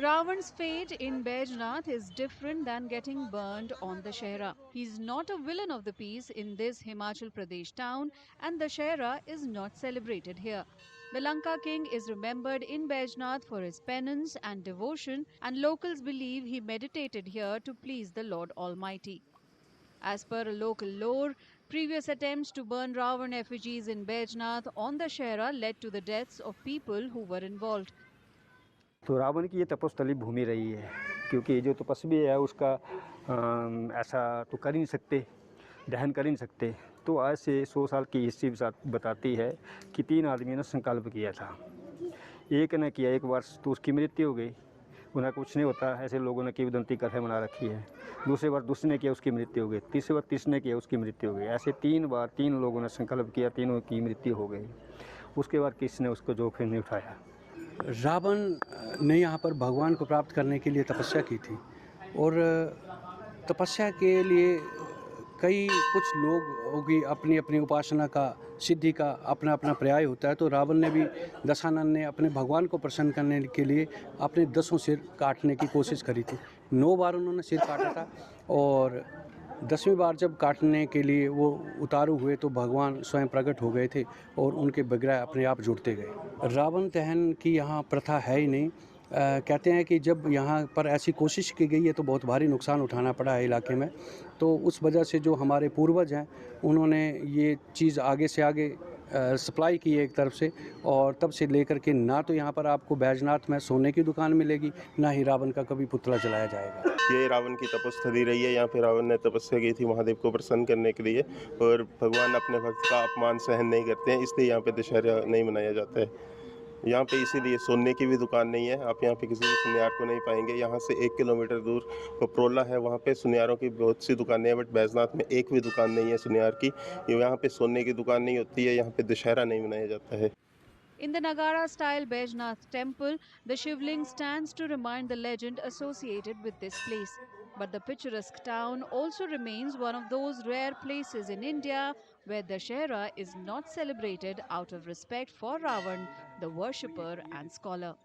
Ravan's fate in Baijnath is different than getting burned on Dashera. He's not a villain of the piece in this Himachal Pradesh town, and Dashera is not celebrated here. The Lanka king is remembered in Baijnath for his penance and devotion, and locals believe he meditated here to please the Lord Almighty. As per a local lore, previous attempts to burn Ravan effigies in Baijnath on Dashera led to the deaths of people who were involved. तो रावण की ये तपोस्थली भूमि रही है, क्योंकि जो तपस्वी है उसका ऐसा तो कर ही नहीं सकते, दहन कर ही नहीं सकते। तो आज से 100 साल की हिस्ट्री बताती है कि 3 आदमियों ने संकल्प किया था। एक ने किया एक बार तो उसकी मृत्यु हो गई, उन्हें कुछ नहीं होता, ऐसे लोगों ने किंवदंती कथा बना रखी है। दूसरी बार दूसरे ने किया उसकी मृत्यु हो गई, तीसरी बार तीसरे ने किया उसकी मृत्यु हो गई। ऐसे 3 बार 3 लोगों ने संकल्प किया, तीनों की मृत्यु हो गई। उसके बाद किसी ने उसको जोखिम नहीं उठाया। रावण ने यहाँ पर भगवान को प्राप्त करने के लिए तपस्या की थी, और तपस्या के लिए कई कुछ लोगों की अपनी अपनी उपासना का, सिद्धि का अपना अपना पर्याय होता है। तो रावण ने भी, दशानन ने अपने भगवान को प्रसन्न करने के लिए अपने 10 सिर काटने की कोशिश करी थी। 9 बार उन्होंने सिर काटा था, और 10वीं बार जब काटने के लिए वो उतारू हुए तो भगवान स्वयं प्रकट हो गए थे, और उनके विग्रह अपने आप जुड़ते गए। रावण दहन की यहाँ प्रथा है ही नहीं। कहते हैं कि जब यहाँ पर ऐसी कोशिश की गई है तो बहुत भारी नुकसान उठाना पड़ा है इलाके में। तो उस वजह से जो हमारे पूर्वज हैं उन्होंने ये चीज़ आगे से आगे सप्लाई की है एक तरफ से, और तब से लेकर के ना तो यहाँ पर आपको बैजनाथ में सोने की दुकान मिलेगी, ना ही रावण का कभी पुतला जलाया जाएगा। ये रावण की तपस्थली रही है। यहाँ पे रावण ने तपस्या की थी महादेव को प्रसन्न करने के लिए, और भगवान अपने भक्त का अपमान सहन नहीं करते हैं, इसलिए यहाँ पे दशहरा नहीं मनाया जाता है। यहाँ पे इसीलिए सोने की भी दुकान नहीं है, आप यहाँ पे किसी भी सुनियार को नहीं पाएंगे। यहाँ से 1 किलोमीटर दूर पपरोला है, वहाँ पे सुनियारों की बहुत सी दुकानें हैं, बट बैजनाथ में एक भी दुकान नहीं है सुनियार की। यहाँ पे सोने की दुकान नहीं होती है, यहाँ पे दशहरा नहीं मनाया जाता है। In the Nagara-style Baijnath temple, the Shivling stands to remind the legend associated with this place. But the picturesque town also remains one of those rare places in India where Dashera is not celebrated out of respect for Ravan, the worshipper and scholar.